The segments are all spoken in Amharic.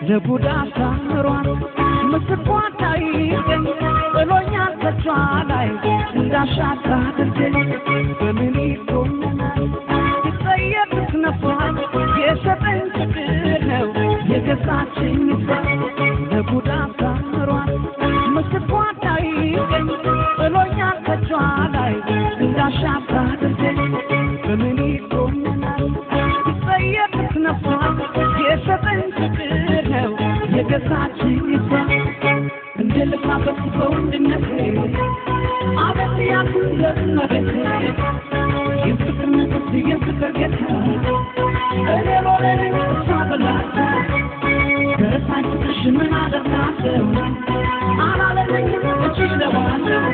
ለቡዳ ሳምሯን መስቋታይ በሎኛ ተጫላይ እንዳሻታ ድል በሚኒቶና ይጠየቅት ነፋት የሰጠኝ ፍቅር ነው የገዛችኝ ለቡዳ ሳምሯን መስቋታይ በሎኛ ተጫላይ እንዳሻታ ድል በሚኒቶና ይጠየቅት ነፋት የሰጠኝ ፍቅር ነው የገዛችኝ እንደልካበት በወንድነቴ አበት ያክለነበት የፍቅር ንጉስ የፍቅር ጌታ እኔ ሎሬን ሳበላት ከሳይ ፍቅርሽ ምን አደርጋለሁ እችለዋለሁ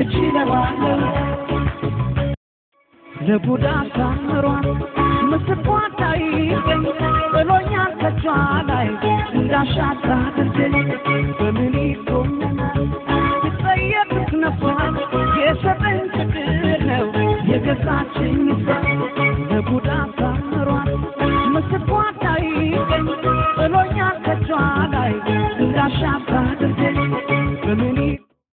እችለዋለሁ ለቡዳ ሳምሯን መስቋታይ በሎኛ ተጫላይ እንዳሻታ ድል በሚኒቶና ይጠየቅት ነፋት የሰጠኝ ፍቅር ነው የገዛችኝ ለቡዳ ሳምሯን መስቋታይ በሎኛ ተጫላይ እንዳሻታ ድል በሚኒ